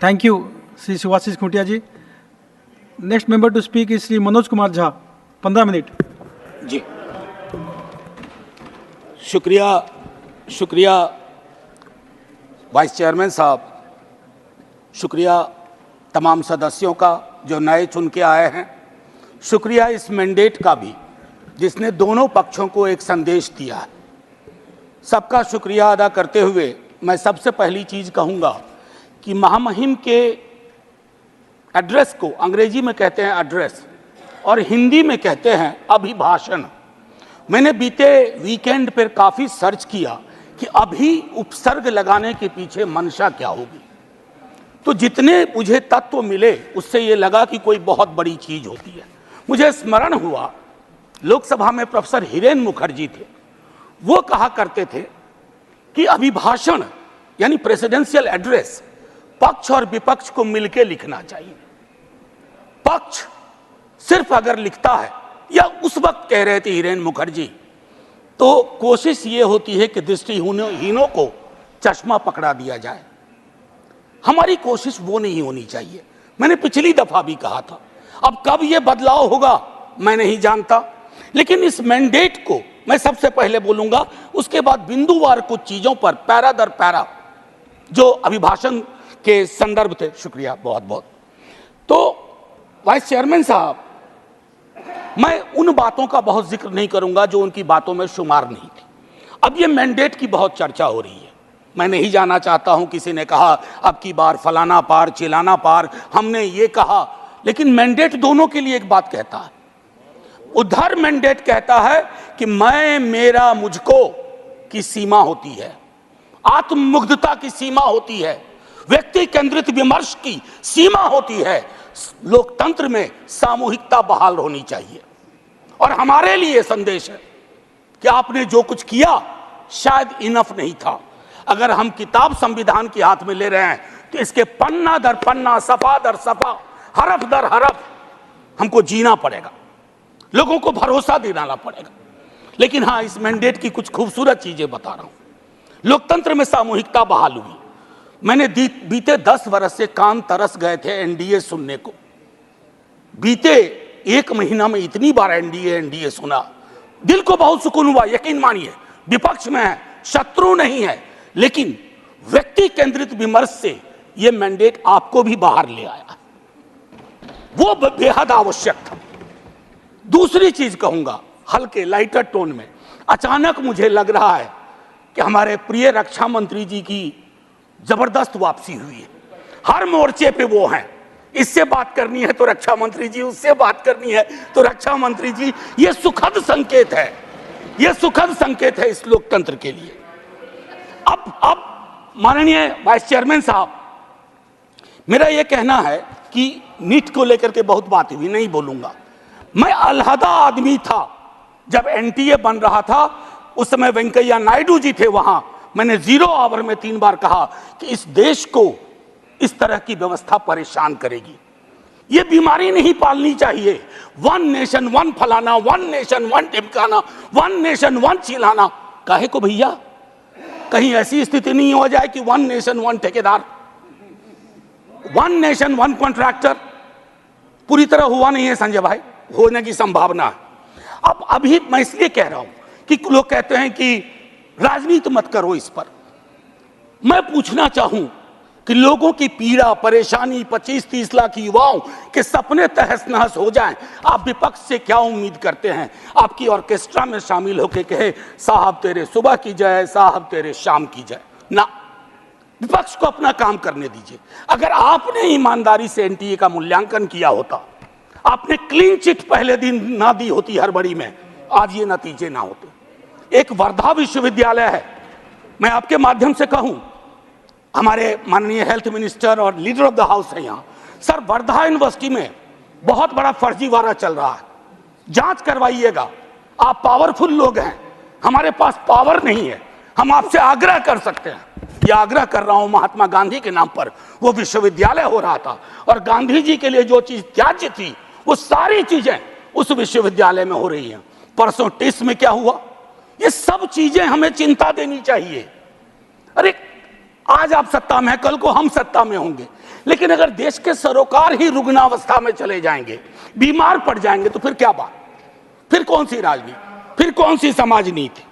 Thank you, Sri Subhasis Khuntia ji. Next member to speak is Sri Manoj Kumar Jha. 15 minute जी। शुक्रिया vice chairman साहब, शुक्रिया तमाम सदस्यों का जो नए चुन के आए हैं, शुक्रिया इस मैंडेट का भी जिसने दोनों पक्षों को एक संदेश दिया है। सबका शुक्रिया अदा करते हुए मैं सबसे पहली चीज़ कहूँगा कि महामहिम के एड्रेस को अंग्रेजी में कहते हैं एड्रेस और हिंदी में कहते हैं अभिभाषण। मैंने बीते वीकेंड पर काफ़ी सर्च किया कि अभी उपसर्ग लगाने के पीछे मंशा क्या होगी, तो जितने मुझे तत्व मिले उससे ये लगा कि कोई बहुत बड़ी चीज़ होती है। मुझे स्मरण हुआ लोकसभा में प्रोफेसर हिरेन मुखर्जी थे, वो कहा करते थे कि अभिभाषण यानी प्रेसिडेंशियल एड्रेस पक्ष और विपक्ष को मिलकर लिखना चाहिए। पक्ष सिर्फ अगर लिखता है, या उस वक्त कह रहे थे हिरेन मुखर्जी, तो कोशिश ये होती है कि दृष्टिहीनों को चश्मा पकड़ा दिया जाए। हमारी कोशिश वो नहीं होनी चाहिए। मैंने पिछली दफा भी कहा था, अब कब ये बदलाव होगा मैं नहीं जानता, लेकिन इस मैंडेट को मैं सबसे पहले बोलूंगा, उसके बाद बिंदुवार कुछ चीजों पर पैरा दर पैरा जो अभिभाषण के संदर्भ थे। शुक्रिया बहुत बहुत। तो वाइस चेयरमैन साहब, मैं उन बातों का बहुत जिक्र नहीं करूंगा जो उनकी बातों में शुमार नहीं थी। अब ये मैंडेट की बहुत चर्चा हो रही है, मैं नहीं जाना चाहता हूं। किसी ने कहा अब की बार फलाना पार चिलाना पार, हमने ये कहा, लेकिन मैंडेट दोनों के लिए एक बात कहता है। उधर मैंडेट कहता है कि मैं मेरा मुझको की सीमा होती है, आत्ममुग्धता की सीमा होती है, व्यक्ति केंद्रित विमर्श की सीमा होती है, लोकतंत्र में सामूहिकता बहाल होनी चाहिए। और हमारे लिए संदेश है कि आपने जो कुछ किया शायद इनफ नहीं था। अगर हम किताब संविधान के हाथ में ले रहे हैं तो इसके पन्ना दर पन्ना, सफा दर सफा, हरफ दर हरफ हमको जीना पड़ेगा, लोगों को भरोसा दिलाना पड़ेगा। लेकिन हाँ, इस मैंडेट की कुछ खूबसूरत चीजें बता रहा हूं। लोकतंत्र में सामूहिकता बहाल हुई। मैंने बीते 10 वर्ष से कान तरस गए थे एनडीए सुनने को। बीते 1 महीना में इतनी बार एनडीए सुना, दिल को बहुत सुकून हुआ। यकीन मानिए, विपक्ष में है, शत्रु नहीं है, लेकिन व्यक्ति केंद्रित विमर्श से यह मैंडेट आपको भी बाहर ले आया, वो बेहद आवश्यक था। दूसरी चीज कहूंगा हल्के लाइटर टोन में, अचानक मुझे लग रहा है कि हमारे प्रिय रक्षा मंत्री जी की जबरदस्त वापसी हुई है। हर मोर्चे पे वो हैं, इससे बात करनी है तो रक्षा मंत्री जी, उससे बात करनी है तो रक्षा मंत्री जी। ये सुखद संकेत है, ये सुखद संकेत है इस लोकतंत्र के लिए। अब माननीय वाइस चेयरमैन साहब, मेरा ये कहना है कि नीट को लेकर के बहुत बात हुई, नहीं बोलूंगा। मैं अलहदा आदमी था जब एनटीए बन रहा था, उस समय वेंकैया नायडू जी थे वहां। मैंने 0 आवर में 3 बार कहा कि इस देश को इस तरह की व्यवस्था परेशान करेगी। ये बीमारी नहीं पालनी चाहिए। 1 नेशन 1 फलाना, 1 नेशन 1 टिमकाना, 1 नेशन 1 चिल्लाना। काहे को भैया, कहीं ऐसी स्थिति नहीं हो जाए कि 1 नेशन 1 ठेकेदार, 1 नेशन 1 कॉन्ट्रैक्टर पूरी तरह हुआ नहीं है संजय भाई, होने की संभावना है। अब अभी मैं इसलिए कह रहा हूं कि लोग कहते हैं कि राजनीति मत करो इस पर। मैं पूछना चाहूं कि लोगों की पीड़ा परेशानी, 25-30 लाख युवाओं के सपने तहस नहस हो जाएं, आप विपक्ष से क्या उम्मीद करते हैं? आपकी ऑर्केस्ट्रा में शामिल होकर कहे साहब तेरे सुबह की जय, साहब तेरे शाम की जय। ना, विपक्ष को अपना काम करने दीजिए। अगर आपने ईमानदारी से एनटीए का मूल्यांकन किया होता, आपने क्लीन चिट पहले दिन ना दी होती हड़बड़ी में, आज ये नतीजे ना होते। एक वर्धा विश्वविद्यालय है, मैं आपके माध्यम से कहूं, हमारे माननीय हेल्थ मिनिस्टर और लीडर ऑफ द हाउस है यहाँ। सर, वर्धा यूनिवर्सिटी में बहुत बड़ा फर्जीवाड़ा चल रहा है, जांच करवाइएगा। आप पावरफुल लोग हैं, हमारे पास पावर नहीं है। हम आपसे आग्रह कर सकते हैं, ये आग्रह कर रहा हूं महात्मा गांधी के नाम पर। वो विश्वविद्यालय हो रहा था और गांधी जी के लिए जो चीज त्याज्य थी वो सारी चीजें उस विश्वविद्यालय में हो रही हैं। परसों टिस में क्या हुआ, ये सब चीजें हमें चिंता देनी चाहिए। अरे आज आप सत्ता में हैं, कल को हम सत्ता में होंगे। लेकिन अगर देश के सरोकार ही रुग्णावस्था में चले जाएंगे, बीमार पड़ जाएंगे, तो फिर क्या बात, फिर कौन सी राजनीति, फिर कौन सी समाज नीति।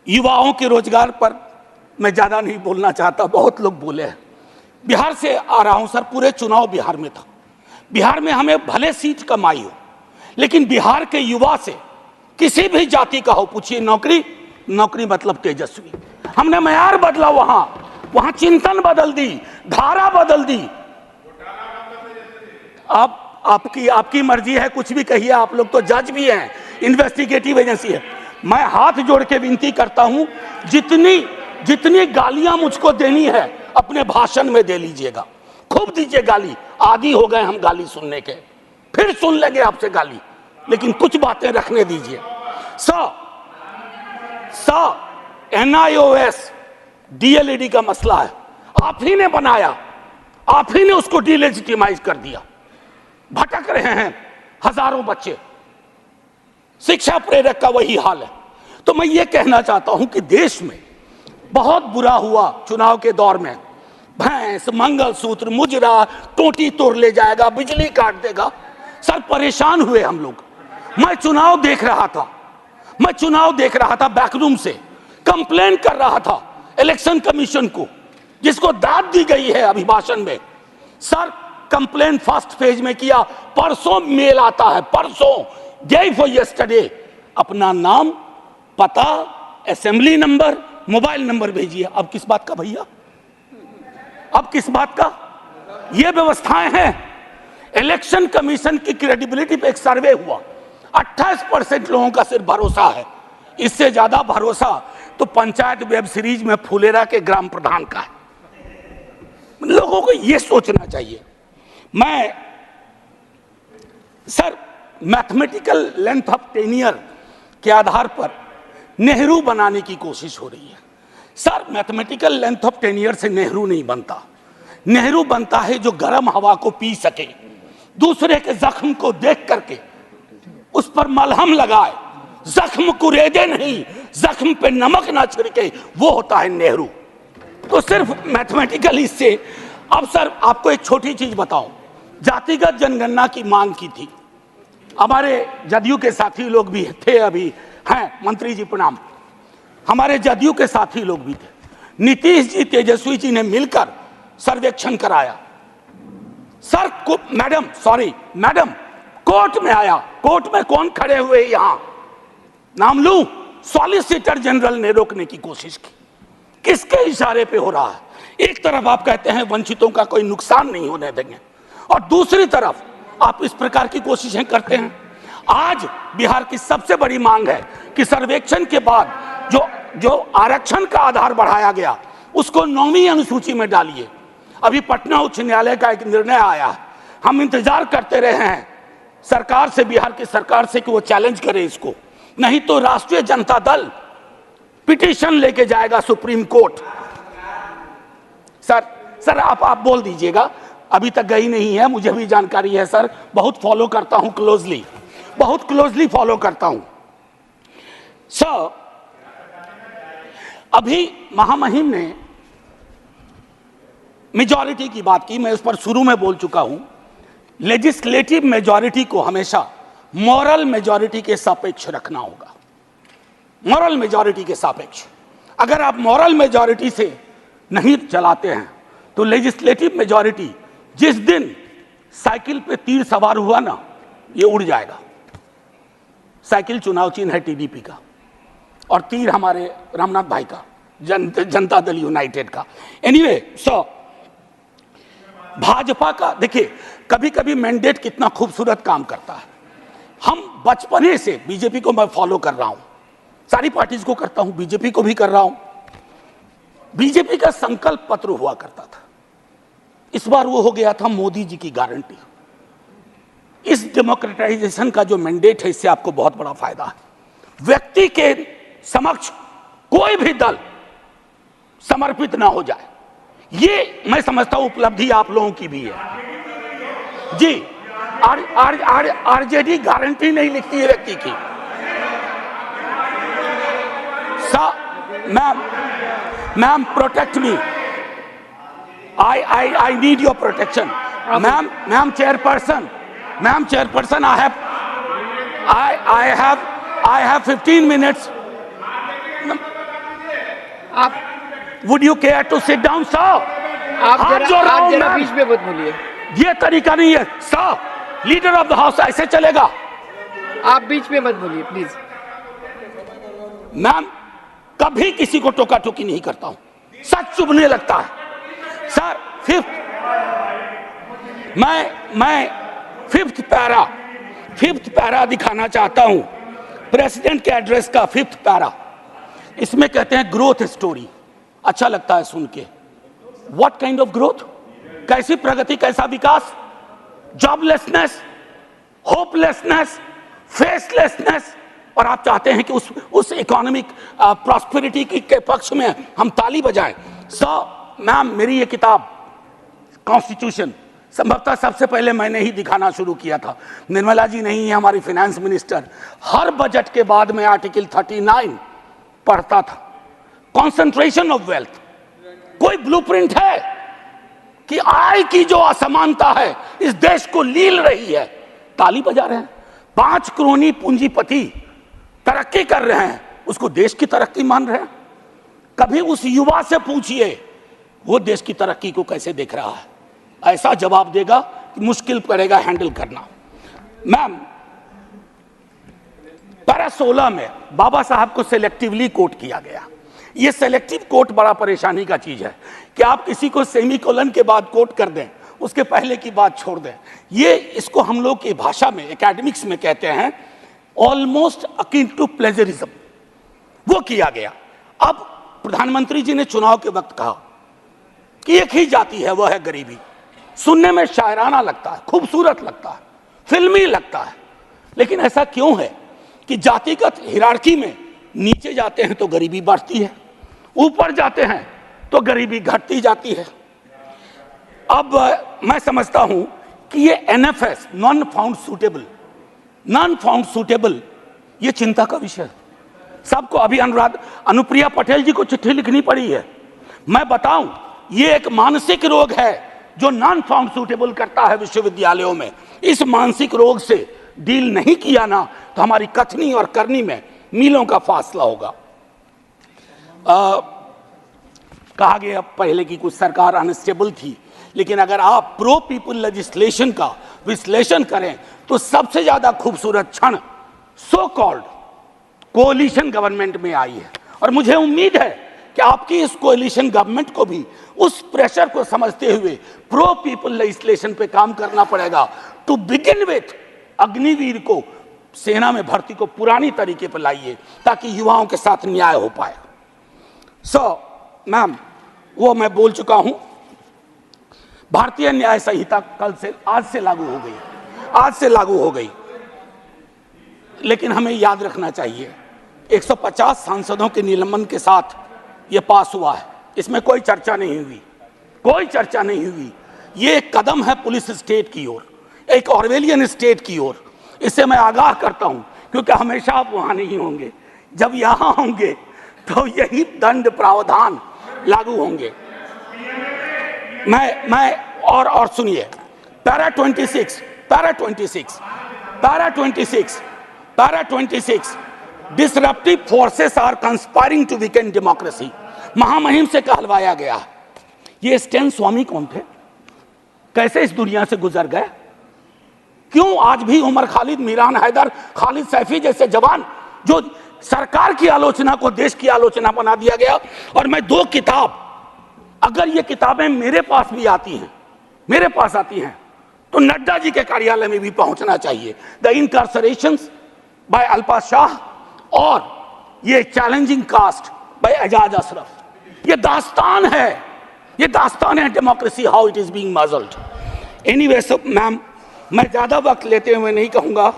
युवाओं के रोजगार पर मैं ज्यादा नहीं बोलना चाहता, बहुत लोग बोले हैं। बिहार से आ रहा हूं सर, पूरे चुनाव बिहार में था। बिहार में हमें भले सीट कमाई हो, लेकिन बिहार के युवा से किसी भी जाति का हो, पूछिए नौकरी, नौकरी मतलब तेजस्वी। हमने मयार बदला, वहां चिंतन बदल दी, धारा बदल दी। आपकी मर्जी है, कुछ भी कहिए, आप लोग तो जज भी हैं, इन्वेस्टिगेटिव एजेंसी है। मैं हाथ जोड़ के विनती करता हूं, जितनी गालियां मुझको देनी है अपने भाषण में दे लीजिएगा, खूब दीजिए गाली। आदी हो गए हम गाली सुनने के, फिर सुन लेंगे आपसे गाली, लेकिन कुछ बातें रखने दीजिए। NIOS DLED का मसला है, आप ही ने बनाया, आप ही ने उसको डिलेजिटिमाइज कर दिया। भटक रहे हैं हजारों बच्चे, शिक्षा प्रेरक का वही हाल है। तो मैं ये कहना चाहता हूं कि देश में बहुत बुरा हुआ चुनाव के दौर में। भैंस, मंगलसूत्र, मुजरा, टोटी तोड़ ले जाएगा, बिजली काट देगा। सर परेशान हुए हम लोग। मैं चुनाव देख रहा था बैकरूम से, कंप्लेन कर रहा था इलेक्शन कमीशन को, जिसको दाद दी गई है अभिभाषण में। सर कंप्लेन फर्स्ट फेज में किया, परसों मेल आता है, परसों, डे फॉर यस्टरडे, अपना नाम, पता, असेंबली नंबर, मोबाइल नंबर भेजिए। अब किस बात का भैया, अब किस बात का? ये व्यवस्थाएं हैं। इलेक्शन कमीशन की क्रेडिबिलिटी पे एक सर्वे हुआ, 28% लोगों का सिर्फ भरोसा है। इससे ज्यादा भरोसा तो पंचायत वेब सीरीज में फुलेरा के ग्राम प्रधान का है। लोगों को यह सोचना चाहिए। मैं sir mathematical length of tenure के आधार पर नेहरू बनाने की कोशिश हो रही है। Sir mathematical length of tenure से नेहरू नहीं बनता। नेहरू बनता है जो गर्म हवा को पी सके, दूसरे के जख्म को देख करके उस पर मलहम लगाए, जख्म कुरेदे नहीं, जख्म पे नमक ना छिड़के, वो होता है नेहरू। तो सिर्फ मैथमेटिकल इससे। अब सर आपको एक छोटी चीज बताऊं, जातिगत जनगणना की मांग की थी, हमारे जदयू के साथी लोग भी थे, अभी हैं मंत्री जी प्रणाम, हमारे जदयू के साथी लोग भी थे। नीतीश जी, तेजस्वी जी ने मिलकर सर्वेक्षण कराया। सर को मैडम कोर्ट में आया, कोर्ट में कौन खड़े हुए यहां, नाम लूं, सॉलिसिटर जनरल ने रोकने की कोशिश की। किसके इशारे पे हो रहा है? एक तरफ आप कहते हैं वंचितों का कोई नुकसान नहीं होने देंगे, और दूसरी तरफ आप इस प्रकार की कोशिशें करते हैं। आज बिहार की सबसे बड़ी मांग है कि सर्वेक्षण के बाद जो आरक्षण का आधार बढ़ाया गया उसको 9वीं अनुसूची में डालिए। अभी पटना उच्च न्यायालय का एक निर्णय आया है, हम इंतजार करते रहे हैं सरकार से, बिहार की सरकार से, कि वो चैलेंज करे इसको, नहीं तो राष्ट्रीय जनता दल पिटीशन लेके जाएगा सुप्रीम कोर्ट। सर आप बोल दीजिएगा, अभी तक गई नहीं है, मुझे भी जानकारी है सर, बहुत फॉलो करता हूं क्लोजली, बहुत क्लोजली फॉलो करता हूं। सर अभी महामहिम ने मेजॉरिटी की बात की, मैं उस पर शुरू में बोल चुका हूं। लेजिस्लेटिव मेजॉरिटी को हमेशा मॉरल मेजॉरिटी के सापेक्ष रखना होगा, मॉरल मेजॉरिटी के सापेक्ष। अगर आप मॉरल मेजॉरिटी से नहीं चलाते हैं तो लेजिस्लेटिव मेजॉरिटी जिस दिन साइकिल पे तीर सवार हुआ ना, ये उड़ जाएगा। साइकिल चुनाव चिन्ह है टीडीपी का, और तीर हमारे रामनाथ भाई का, जनता दल यूनाइटेड का। एनीवे, भाजपा का देखिए, कभी कभी मैंडेट कितना खूबसूरत काम करता है। हम बचपने से बीजेपी को मैं फॉलो कर रहा हूं, सारी पार्टीज को करता हूं, बीजेपी को भी कर रहा हूं। बीजेपी का संकल्प पत्र हुआ करता था, इस बार वो हो गया था मोदी जी की गारंटी। इस डेमोक्रेटाइजेशन का जो मैंडेट है, इससे आपको बहुत बड़ा फायदा है। व्यक्ति के समक्ष कोई भी दल समर्पित ना हो जाए, ये मैं समझता हूं उपलब्धि आप लोगों की भी है जी। आरजेडी गारंटी नहीं लिखती है व्यक्ति की। Ma'am protect me, I need your protection. Ma'am chairperson, I have 15 minutes. आप Would you care to sit down, sir? आप हाथ जोड़ रहा आप हूं, जरा मैम। बीच में मत बोलिए। ये तरीका नहीं है sir, leader of the house ऐसे चलेगा? आप बीच में मत बोलिए प्लीज। मैम, कभी किसी को टोका टोकी नहीं करता हूं, सच चुभने लगता है। सर मैं फिफ्थ पैरा दिखाना चाहता हूं, प्रेसिडेंट के एड्रेस का फिफ्थ पैरा। इसमें कहते हैं ग्रोथ स्टोरी, अच्छा लगता है सुन के। What kind of growth? कैसी प्रगति, कैसा विकास? Joblessness, hopelessness, फेसलेसनेस। और आप चाहते हैं कि उस इकोनॉमिक प्रॉस्पेरिटी के पक्ष में हम ताली बजाएं। मैम, मेरी ये किताब कॉन्स्टिट्यूशन संभवतः सबसे पहले मैंने ही दिखाना शुरू किया था। निर्मला जी नहीं है हमारी फाइनेंस मिनिस्टर, हर बजट के बाद में आर्टिकल 39 पढ़ता था। कॉन्सेंट्रेशन ऑफ वेल्थ, कोई ब्लूप्रिंट है कि आय की जो असमानता है इस देश को लील रही है, ताली बजा रहे हैं। 5 करोड़ पूंजीपति तरक्की कर रहे हैं, उसको देश की तरक्की मान रहे हैं। कभी उस युवा से पूछिए वो देश की तरक्की को कैसे देख रहा है, ऐसा जवाब देगा कि मुश्किल पड़ेगा हैंडल करना। मैम, पैरा 16 में बाबा साहब को सेलेक्टिवली कोट किया गया। ये सेलेक्टिव कोट बड़ा परेशानी का चीज है कि आप किसी को सेमीकोलन के बाद कोट कर दें, उसके पहले की बात छोड़ दें। ये इसको हम लोग की भाषा में, एकेडमिक्स में कहते हैं ऑलमोस्ट अकिन टू प्लेजरिज्म। वो किया गया। अब प्रधानमंत्री जी ने चुनाव के वक्त कहा कि एक ही जाति है, वह है गरीबी। सुनने में शायराना लगता है, खूबसूरत लगता है, फिल्मी लगता है, लेकिन ऐसा क्यों है कि जातिगत हिरार्की में नीचे जाते हैं तो गरीबी बढ़ती है, ऊपर जाते हैं तो गरीबी घटती जाती है। अब मैं समझता हूं कि ये एनएफएस, नॉन फाउंड सूटेबल, ये चिंता का विषय है सबको। अभी अनुप्रिया पटेल जी को चिट्ठी लिखनी पड़ी है। मैं बताऊं, ये एक मानसिक रोग है जो नॉन फाउंड सूटेबल करता है विश्वविद्यालयों में। इस मानसिक रोग से डील नहीं किया ना तो हमारी कथनी और करनी में मीलों का फासला होगा। कहा गया पहले की कुछ सरकार अनस्टेबल थी, लेकिन अगर आप प्रो पीपल लेजिस्लेशन का विश्लेषण करें तो सबसे ज्यादा खूबसूरत क्षण सो कॉल्ड कोalition गवर्नमेंट में आई है। और मुझे उम्मीद है कि आपकी इस कोalition गवर्नमेंट को भी उस प्रेशर को समझते हुए प्रो पीपल लेजिस्लेशन पे काम करना पड़ेगा। टू बिगिन विथ, अग्निवीर को सेना में भर्ती को पुरानी तरीके पर लाइए ताकि युवाओं के साथ न्याय हो पाए। मैम, वो मैं बोल चुका हूं। भारतीय न्याय संहिता आज से लागू हो गई, लेकिन हमें याद रखना चाहिए 150 सांसदों के निलंबन के साथ यह पास हुआ है। इसमें कोई चर्चा नहीं हुई। ये एक कदम है पुलिस स्टेट की ओर, एक ऑर्वेलियन स्टेट की ओर। इससे मैं आगाह करता हूं, क्योंकि हमेशा आप वहां नहीं होंगे। जब यहां होंगे तो यही दंड प्रावधान लागू होंगे। मैं और सुनिए, para 26 disruptive forces are conspiring to weaken democracy, महामहिम से कहलवाया गया। ये स्टैन स्वामी कौन थे? कैसे इस दुनिया से गुजर गए? क्यों आज भी उमर खालिद, मीरान हैदर, खालिद सैफी जैसे जवान जो सरकार की आलोचना को देश की आलोचना बना दिया गया। और मैं 2 किताब, अगर ये किताबें मेरे पास आती हैं तो नड्डा जी के कार्यालय में भी पहुंचना चाहिए। The incarcerations by Alpa Shah और ये challenging caste by Ejaz Ashraf. ये दास्तान है democracy, how it is being muzzled. Anyway, ma'am, मैं ज्यादा वक्त लेते हुए नहीं कहूंगा।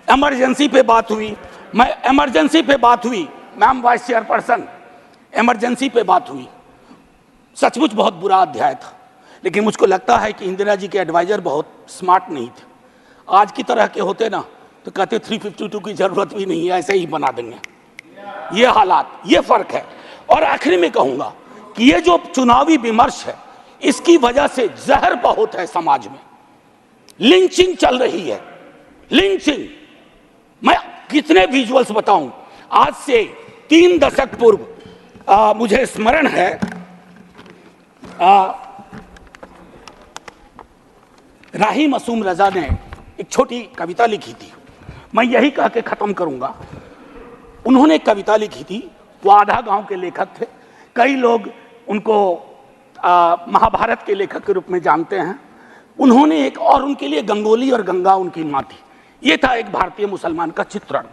इमरजेंसी पे बात हुई, मैम वाइस चेयरपर्सन, इमरजेंसी पे बात हुई। सचमुच बहुत बुरा अध्याय था, लेकिन मुझको लगता है कि इंदिरा जी के एडवाइजर बहुत स्मार्ट नहीं थे। आज की तरह के होते ना तो कहते 352 की जरूरत भी नहीं है, ऐसे ही बना देंगे। ये हालात, ये फर्क है। और आखिरी में कहूंगा कि ये जो चुनावी विमर्श है, इसकी वजह से जहर बहुत है समाज में, लिंचिंग चल रही है, लिंचिंग। मैं कितने विजुअल्स बताऊं। आज से 3 दशक पूर्व मुझे स्मरण है, राही मासूम रजा ने एक छोटी कविता लिखी थी, मैं यही कह के खत्म करूंगा। उन्होंने एक कविता लिखी थी, वो आधा गांव के लेखक थे, कई लोग उनको महाभारत के लेखक के रूप में जानते हैं। उन्होंने एक, और उनके लिए गंगोली और गंगा उनकी माँ थी। ये था एक भारतीय मुसलमान का चित्रण।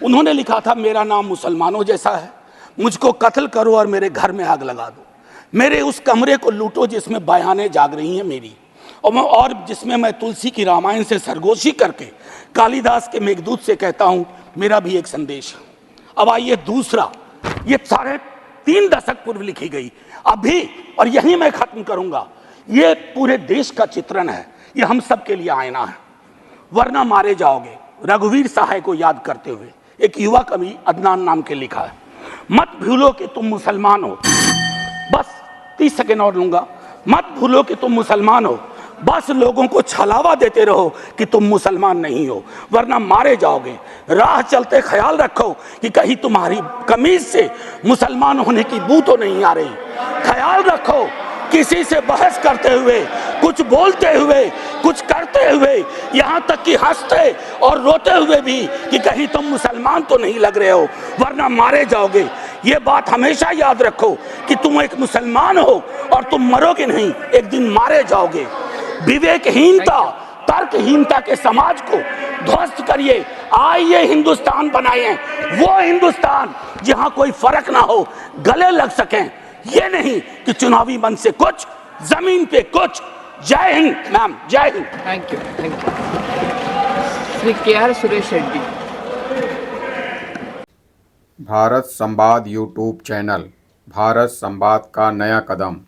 उन्होंने लिखा था, मेरा नाम मुसलमानों जैसा है, मुझको कत्ल करो और मेरे घर में आग लगा दो, मेरे उस कमरे को लूटो जिसमें बयानें जाग रही हैं मेरी, और जिसमें मैं तुलसी की रामायण से सरगोशी करके कालिदास के मेघदूत से कहता हूं मेरा भी एक संदेश है। अब आइए दूसरा, ये 3.5 दशक पूर्व लिखी गई अभी, और यही मैं खत्म करूंगा। ये पूरे देश का चित्रण है, ये हम सब के लिए आईना है। वरना मारे जाओगे, रघुवीर सहाय को याद करते हुए एक युवा कवि अदनान नाम के लिखा है, मत भूलो कि तुम मुसलमान हो। बस 30 सेकेंड और लूंगा। मत भूलो कि तुम मुसलमान हो, बस लोगों को छलावा देते रहो कि तुम मुसलमान नहीं हो, वरना मारे जाओगे। राह चलते ख्याल रखो कि कहीं तुम्हारी कमीज से मुसलमान होने की बू तो नहीं आ रही। ख्याल रखो किसी से बहस करते हुए, कुछ बोलते हुए, कुछ करते हुए, यहाँ तक कि हंसते और रोते हुए भी, कि कहीं तुम मुसलमान तो नहीं लग रहे हो, वरना मारे जाओगे। ये बात हमेशा याद रखो कि तुम एक मुसलमान हो और तुम मरोगे नहीं, एक दिन मारे जाओगे। विवेकहीनता, तर्कहीनता के समाज को ध्वस्त करिए। आइए हिंदुस्तान बनाए, वो हिंदुस्तान जहां कोई फर्क ना हो, गले लग सकें। ये नहीं कि चुनावी मंच से कुछ, जमीन पे कुछ। जय हिंद मैम, जय Hind. Thank you, thank you. Shri KR Suresh Reddy. Bharat संवाद यूट्यूब चैनल भारत संवाद का नया कदम।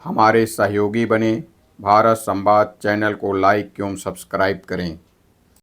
हमारे सहयोगी बने। भारत संवाद चैनल को लाइक एवं सब्सक्राइब करें।